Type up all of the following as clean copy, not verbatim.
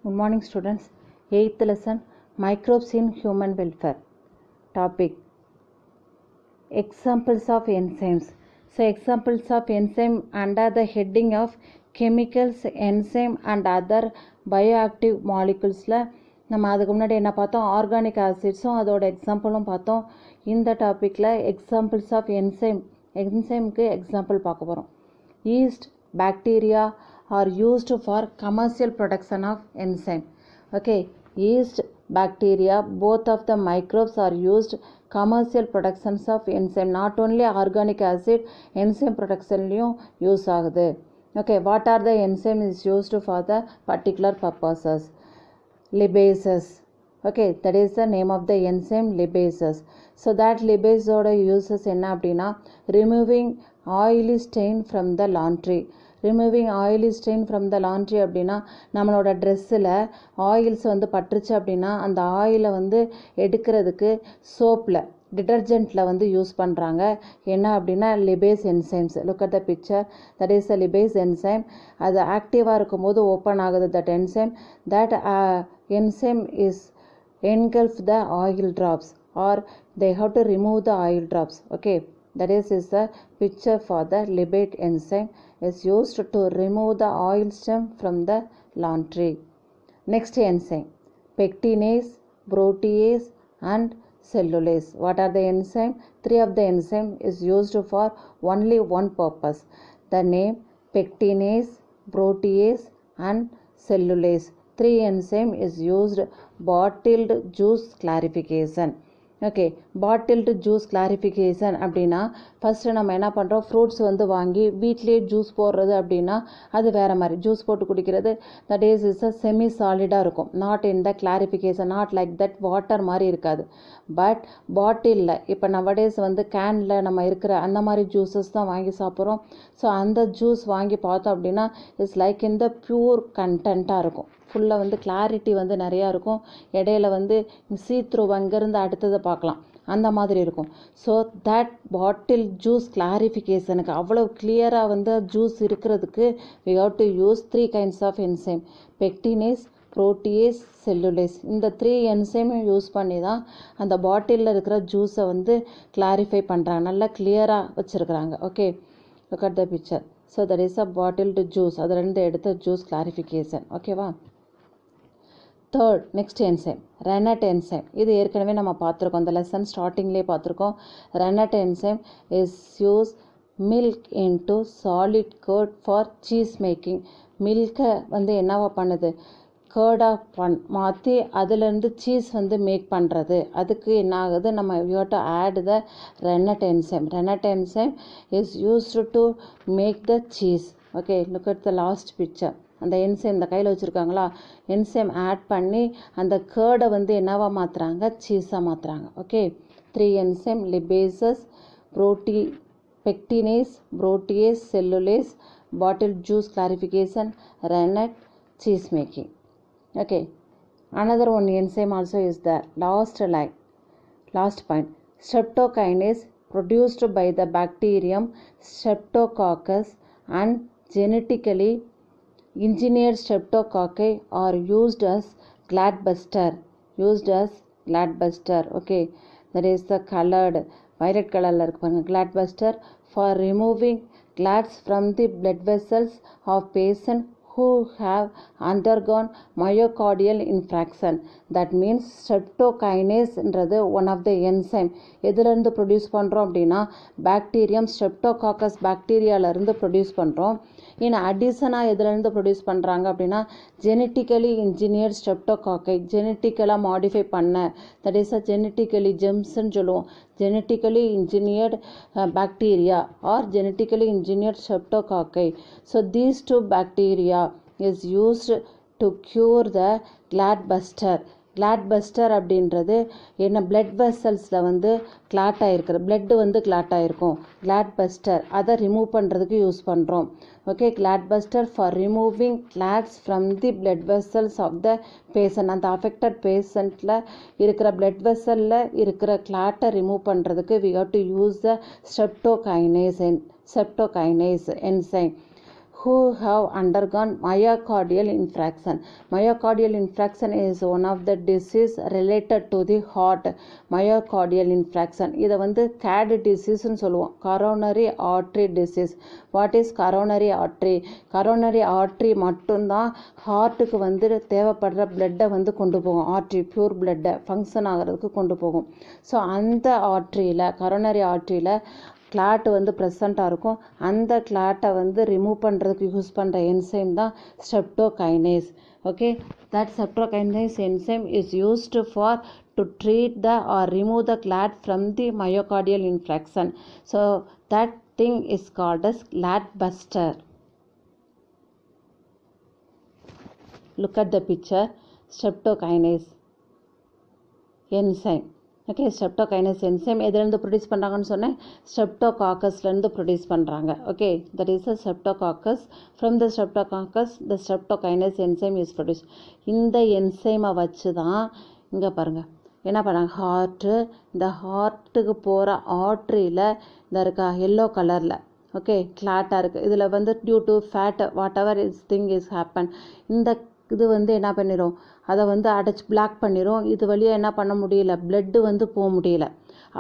Good morning students. 8th lesson Microbes in Human Welfare. Topic Examples of enzymes. So examples of enzyme under the heading of chemicals, enzyme and other bioactive molecules. நம்ம அதுக்கு முன்னாடி என்ன பார்த்தோம், organic ஆசிட்ஸும் அதோட எக்ஸாம்பிளும் பார்த்தோம். இந்த டாப்பிக்கில் examples of என்சைம்க்கு example பார்க்க போகிறோம். Yeast, bacteria are used for commercial production of enzyme. Okay, yeast, bacteria, both of the microbes are used commercial productions of enzyme. Not only organic acid, enzyme production use ஆகுது. Okay, what are the enzyme is used for the particular purposes? Libases. Okay, that is the name of the enzyme, libases. So that libase oda uses என்ன அப்படின்னா, removing oily stain from the laundry. Removing oily stain from the laundry அப்படின்னா, நம்மளோட ட்ரெஸ்ஸில் oils பட்டுருச்சு அப்படின்னா அந்த ஆயிலை எடுக்கிறதுக்கு சோப்பில் டிடர்ஜென்ட்டில் use பண்ணுறாங்க. என்ன அப்படின்னா lipase enzymes. Look at the picture, that is the lipase enzyme. அது ஆக்டிவாக இருக்கும்போது ஓப்பன் ஆகுது that enzyme. That enzyme is engulf the oil drops or they have to remove the oil drops. Okay, that is the picture for the libate enzyme is used to remove the oil stain from the laundry. Next enzyme, pectinase, protease and cellulase. What are the enzyme? Three of the enzyme is used for only one purpose. The name pectinase, protease and cellulase. Three enzyme is used bottled juice clarification. Okay, bottled juice clarification அப்படின்னா, first நம்ம என்ன பண்ணுறோம், fruits வாங்கி வீட்லேயே juice போடுறது அப்படின்னா அது வேறு மாதிரி. ஜூஸ் போட்டு குடிக்கிறது தட் இஸ் அ செமி சாலிடாக இருக்கும். Not in the clarification, not like that water மாதிரி இருக்காது. பட் பாட்டிலில் இப்போ நவடேஸ் கேனில் நம்ம இருக்கிற அந்த மாதிரி ஜூஸஸ் தான் வாங்கி சாப்பிட்றோம். ஸோ அந்த ஜூஸ் வாங்கி பார்த்தோம் அப்படின்னா it's like in the pure கண்டென்ட்டாக இருக்கும். ஃபுல்லாக கிளாரிட்டி நிறையா இருக்கும். இடையில சீத்ரூ அங்கேருந்து அடுத்ததை பார்க்கலாம், அந்த மாதிரி இருக்கும். ஸோ தட் பாட்டில் ஜூஸ் கிளாரிஃபிகேஷனுக்கு அவ்வளோ கிளியராக ஜூஸ் இருக்கிறதுக்கு we have to use 3 kinds of enzyme: pectinase, protease, cellulase. இந்த 3 என்சைமையும் யூஸ் பண்ணி தான் அந்த பாட்டிலில் இருக்கிற ஜூஸை கிளாரிஃபை பண்ணுறாங்க, நல்லா கிளியராக வச்சுருக்குறாங்க. Okay, look at the picture. So that is a bottled juice. அதிலிருந்து எடுத்த ஜூஸ் கிளாரிஃபிகேஷன். ஓகேவா? Third, next enzyme, rennet enzyme. இது ஏற்கனவே நம்ம பார்த்துருக்கோம், இந்த லெசன் ஸ்டார்டிங்லேயே பார்த்துருக்கோம். Rennet enzyme is use milk into solid curd for cheese making. மில்கை என்னவா பண்ணுது, கேர்டாக மாற்றி அதுலேருந்து சீஸ் மேக் பண்ணுறது. அதுக்கு என்ன ஆகுது, நம்ம you have to add the rennet enzyme. Rennet enzyme is used to make the cheese. Okay, look at the last picture. அந்த என்சைம் இந்த கையில் வச்சுருக்காங்களா, என்சைம் ஆட் பண்ணி அந்த கேர்டை என்னவா மாற்றுறாங்க, சீஸாக மாற்றுறாங்க. Okay, 3 enzyme, lipases, pectinase, protease, cellulase, bottled juice clarification, rennet, cheese making. Okay, another one enzyme also is the last point, streptokinase, produced by the bacterium Streptococcus, and genetically engineered streptococci are used as gladbuster. Okay, that is the colored violet colorல இருக்கு பாருங்க, gladbuster, for removing glads from the blood vessels of patients who have undergone myocardial infarction. That means streptokinase-ன்றது one of the enzyme. எதுலேருந்து produce பண்ணுறோம் அப்படின்னா, bacterium streptococcus பாக்டீரியாவிலேருந்து produce பண்ணுறோம். அடிஷனாக எதுலேருந்து produce பண்ணுறாங்க அப்படின்னா, genetically engineered ஸ்ட்ரெப்டோகாக்கை, ஜெனட்டிக்கலாக modify பண்ண, தட் இஸ் அ ஜெனட்டிக்கலி ஜெம்ஸ்ன்னு சொல்லுவோம். genetically engineered bacteria or genetically engineered streptococci. So these 2 bacteria is used to cure the gladbuster. Clot buster அப்படின்றது என்ன, பிளட் வெசல்ஸில் கிளாட் ஆகிருக்கிற பிளட்டு கிளாட் ஆகிருக்கும். கிளாட்பஸ்டர் அதை ரிமூவ் பண்ணுறதுக்கு யூஸ் பண்ணுறோம். Okay, clot buster for removing clots from the blood vessels of the patient. அந்த affected பேஷண்ட்டில் இருக்கிற பிளட் வெசலில் இருக்கிற கிளாட்டை ரிமூவ் பண்ணுறதுக்கு we have to use the streptokinase enzyme who have undergone myocardial infarction. Myocardial infarction is one of the disease related to the heart. Myocardial infarction இதை வந்து CAD diseaseன்னு சொல்லுவோம், coronary artery disease. What is coronary artery? coronary artery மட்டும்தான் ஹார்ட்டுக்கு வந்து தேவைப்படுற பிளட்டை வந்து கொண்டு போகும். ஆர்ட்ரி பியூர் பிளட்டை ஃபங்க்ஷன் ஆகிறதுக்கு கொண்டு போகும். ஸோ அந்த ஆர்ட்ரியில் coronary arteryயில் கிளாட் வந்து ப்ரெசண்ட்டாக இருக்கும். அந்த கிளாட்டை வந்து ரிமூவ் பண்ணுறதுக்கு யூஸ் பண்ணுற என்சைம் தான் streptokinase. Okay, that streptokinase enzyme is used for to treat the or remove the clot from the myocardial infarction. So that thing is called as clot buster. Look at the picture. Streptokinase enzyme. Okay, streptokinase enzyme எதுலேருந்து produce பண்ணுறாங்கன்னு சொன்னேன், ஸ்ட்ரெப்டோகாக்கஸ்லேருந்து produce பண்ணுறாங்க. Okay, that is a streptococcus. From the streptococcus the streptokinase enzyme is produce. இந்த என்சைமை வச்சு தான் இங்கே பாருங்கள் என்ன பண்ணாங்க, ஹார்ட்டு, இந்த ஹார்ட்டுக்கு போகிற ஆர்ட்ரியில் இந்த இருக்கா எல்லோ கலரில், ஓகே, கிளாட்டாக இருக்குது. இதில் வந்து due to fat whatever is thing is happen, இந்த இது வந்து என்ன பண்ணிடும், அதை வந்து அடைச்சி பிளாக் பண்ணிடும். இது வழியாக என்ன பண்ண முடியல, பிளட்டு வந்து போக முடியல.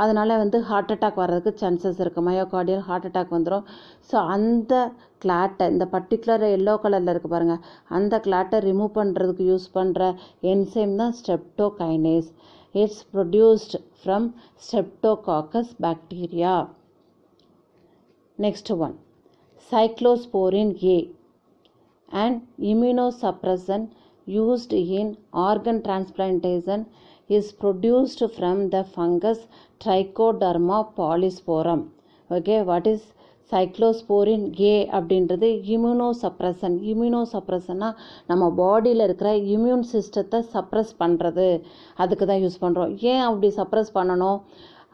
அதனால் வந்து ஹார்ட் அட்டாக் வர்றதுக்கு சான்சஸ் இருக்குது. மயோகார்டியல் ஹார்ட் அட்டாக் வந்துடும். ஸோ அந்த கிளாட்டை, இந்த பர்டிகுலர் எல்லோ கலரில் இருக்குது பாருங்கள், அந்த கிளாட்டை ரிமூவ் பண்ணுறதுக்கு யூஸ் பண்ணுற என்சைம் தான் ஸ்ட்ரெப்டோகைனேஸ். It's produced from streptococcus bacteria. Next one, cyclosporin A. An immunosuppressant used in organ transplantation is produced from the fungus Trichoderma polysporum. Okay, what is cyclosporin A அப்படின்றது இம்யூனோசப்ரஷன். இம்யூனோசப்ரஷன்னா நம்ம பாடியில் இருக்கிற இம்யூன் சிஸ்டத்தை suppress பண்ணுறது, அதுக்கு தான் யூஸ் பண்ணுறோம். ஏன் அப்படி சப்ரஸ் பண்ணணும்?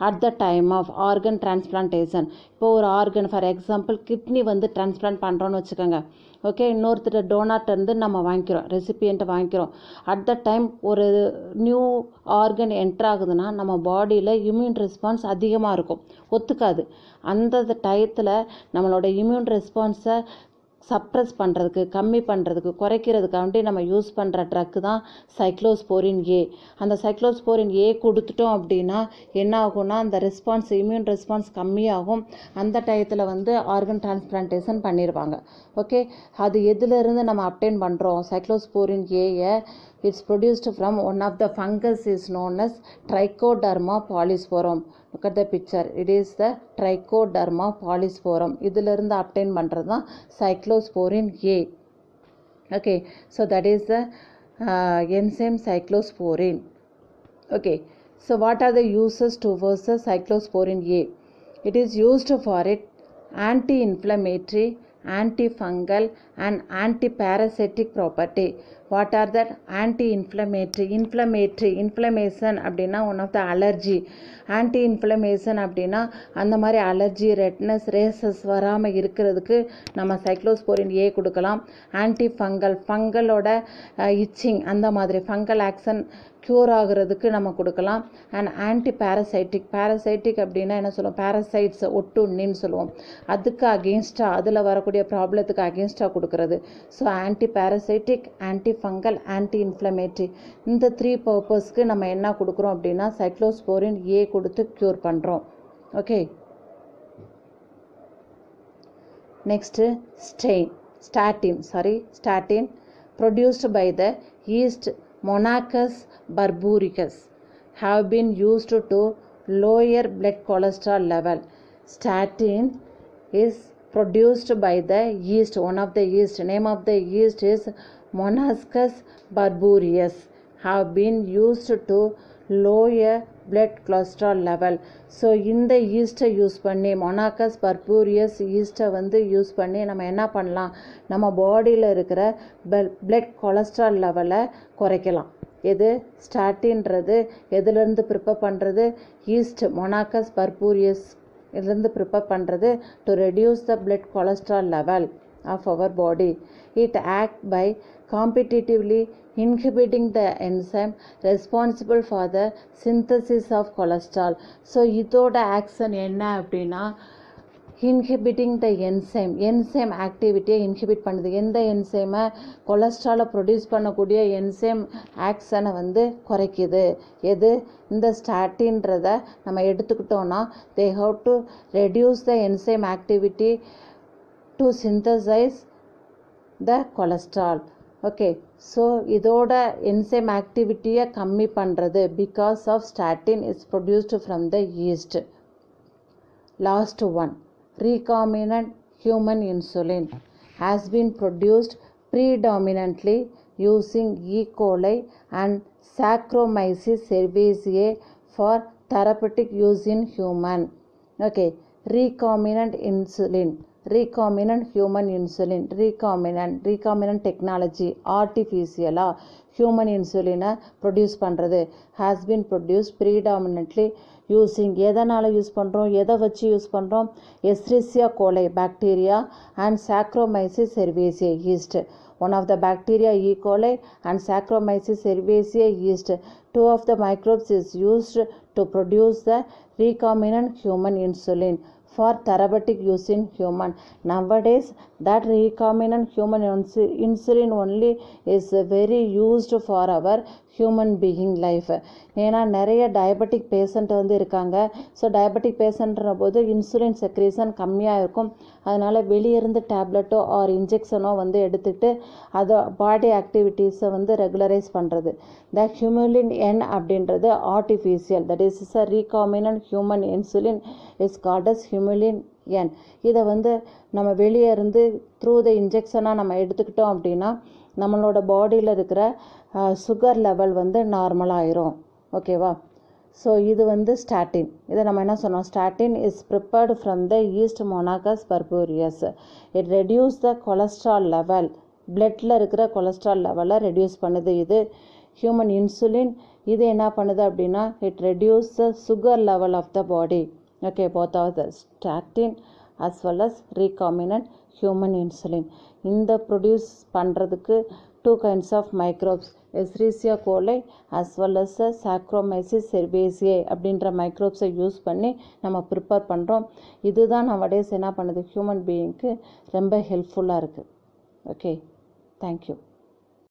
At the time of organ transplantation. இப்போ ஒரு ஆர்கன், ஃபார் எக்ஸாம்பிள் கிட்னி வந்து டிரான்ஸ்பிளான்ட் பண்ணுறோன்னு வச்சுக்கோங்க. ஓகே, இன்னொருத்தர் டோனார்ட்டேருந்து நம்ம வாங்கிக்கிறோம், ரெசிபியண்ட்டை வாங்கிக்கிறோம். அட் த டைம் ஒரு நியூ ஆர்கன் என்ட்ரு ஆகுதுன்னா நம்ம பாடியில் இம்யூன் ரெஸ்பான்ஸ் அதிகமாக இருக்கும், ஒத்துக்காது. அந்த டயத்தில் நம்மளோட இம்யூன் ரெஸ்பான்ஸை சப்ரஸ் பண்ணுறதுக்கு, கம்மி பண்ணுறதுக்கு, குறைக்கிறதுக்காண்டி நம்ம யூஸ் பண்ணுற ட்ரக்கு தான் சைக்ளோஸ்போரின் ஏ. அந்த சைக்ளோஸ்போரின் ஏ கொடுத்துட்டோம் அப்படின்னா என்ன ஆகும்னா, அந்த ரெஸ்பான்ஸ், இம்யூன் ரெஸ்பான்ஸ் கம்மியாகும். அந்த டயத்தில் வந்து ஆர்கன் டிரான்ஸ்பிளான்டேஷன் பண்ணிடுவாங்க. ஓகே, அது எதுலேருந்து நம்ம அப்டெயின் பண்ணுறோம், ciclosporin ஏயை, it's produced from one of the fungus is known as Trichoderma polysporum. Look at the picture. It is the Trichoderma polysporum. இதிலிருந்து obtain பண்ணுறது தான் cyclosporin A. Okay, so that is the enzyme cyclosporin. Okay, so what are the uses towards the cyclosporin A? It is used for it anti-inflammatory, antifungal and antiparasitic property. What are that? Anti-inflammatory. Inflammation அப்படின்னா one of the allergy. Anti inflammation அப்படின்னா அந்த மாதிரி allergy, redness, races வராமல் இருக்கிறதுக்கு நம்ம cyclosporin A கொடுக்கலாம். Anti ஃபங்கலோட itching, அந்த மாதிரி ஃபங்கல் ஆக்ஷன் க்யூர் ஆகிறதுக்கு நம்ம கொடுக்கலாம். அண்ட் ஆன்டி பேரசைட்டிக் அப்படின்னா என்ன சொல்லுவோம், பேரசைட்ஸ், ஒட்டுண்ணின்னு சொல்லுவோம். அதுக்கு அகெயின்ஸ்டாக, அதில் வரக்கூடிய ப்ராப்ளத்துக்கு அகெயின்ஸ்டாக கொடுக்கறது. So anti parasitic, anti fungal, anti inflammatory, இந்த 3 பர்பஸ்க்கு நம்ம என்ன கொடுக்குறோம் அப்படின்னா சைக்ளோஸ்போரின் ஏ கொடுத்து க்யூர் பண்ணுறோம். Okay, next statin produced by the yeast Monachus barbaricus have been used to lower blood cholesterol level. Statin is produced by the yeast, one of the yeast. Name of the yeast is Monachus barbaricus. Have been used to lower blood cholesterol level. So இந்த ஈஸ்ட்டை use பண்ணி, மொனாக்கஸ் பர்பூரியஸ் ஈஸ்ட்டை வந்து use பண்ணி நம்ம என்ன பண்ணலாம், நம்ம பாடியில் இருக்கிற பிளட் கொலஸ்ட்ரால் லெவலை குறைக்கலாம். எது ஸ்டாட்டின்றது எதுலேருந்து ப்ரிப்பேர் பண்ணுறது, ஈஸ்ட் மொனாக்கஸ் பர்பூரியஸ் இதுலேருந்து ப்ரிப்பேர் பண்ணுறது to reduce the blood cholesterol level of our body. It act by competitively inhibiting the enzyme responsible for the synthesis of cholesterol. So இதோட ஆக்ஷன் என்ன அப்படின்னா, இன்ஹிபிட்டிங் த என்சைம் ஆக்டிவிட்டியை இன்ஹிபிட் பண்ணுது. எந்த என்சைமை? கொலஸ்ட்ராலை ப்ரொடியூஸ் பண்ணக்கூடிய enzyme ஆக்ஷனை வந்து குறைக்குது. எது? இந்த ஸ்டாட்டின்றத நம்ம எடுத்துக்கிட்டோன்னா they have to reduce the enzyme activity to synthesize the cholesterol. Okay, so இதோட என்சைம் ஆக்டிவிட்டியை கம்மி பண்ணுறது because of statin is produced from the yeast. Last one, recombinant human insulin has been produced predominantly using E. coli and Saccharomyces cerevisiae for therapeutic use in human. Okay, recombinant human insulin, recombinant technology, artificial human insulin produce பண்ணுறது has been produced predominantly using எதனால் use பண்ணுறோம், எதை வச்சு use பண்ணுறோம்? Escherichia coli bacteria and Saccharomyces cerevisiae yeast. One of the bacteria E. coli and Saccharomyces cerevisiae yeast. Two of the microbes is used to produce the recombinant human insulin for therapeutic use in human. Nowadays, that recombinant human insulin only is very used for our human being life. ஏன்னா நிறைய diabetic patient வந்து இருக்காங்க. So diabetic பேஷண்ட்ற போது insulin secretion கம்மியாக இருக்கும். அதனால் வெளியிருந்து டேப்லெட்டோ R இன்ஜெக்ஷனோ வந்து எடுத்துகிட்டு அதை பாடி ஆக்டிவிட்டீஸை வந்து ரெகுலரைஸ் பண்ணுறது. த ஹியூமுலின் என் அப்படின்றது artificial, that is a recombinant human insulin is called as Humulin N. இதை வந்து நம்ம வெளியே இருந்து த்ரூ த இன்ஜெக்ஷனாக நம்ம எடுத்துக்கிட்டோம் அப்படின்னா நம்மளோட பாடியில் இருக்கிற சுகர் லெவல் வந்து நார்மலாகிரும். ஓகேவா? ஸோ இது வந்து ஸ்டாட்டின். இதை நம்ம என்ன சொன்னோம்? Statin is prepared from the yeast Monascus purpureus. It reduce the cholesterol level, பிளட்டில் இருக்கிற கொலஸ்ட்ரால் லெவலை ரெடியூஸ் பண்ணுது. இது ஹியூமன் இன்சுலின் இது என்ன பண்ணுது அப்படின்னா it reduce the sugar level of the body. Okay, both of the statin as well as recombinant human insulin. இந்த ப்ரொடியூஸ் பண்ணுறதுக்கு 2 kinds of microbes, Escherichia coli as well as Saccharomyces cerevisiae அப்படின்ற மைக்ரோப்ஸை use பண்ணி நம்ம prepare பண்ணுறோம். இதுதான் nowadays என்ன பண்ணுது human பீயிங்க்கு ரொம்ப ஹெல்ப்ஃபுல்லாக இருக்குது. Okay, thank you.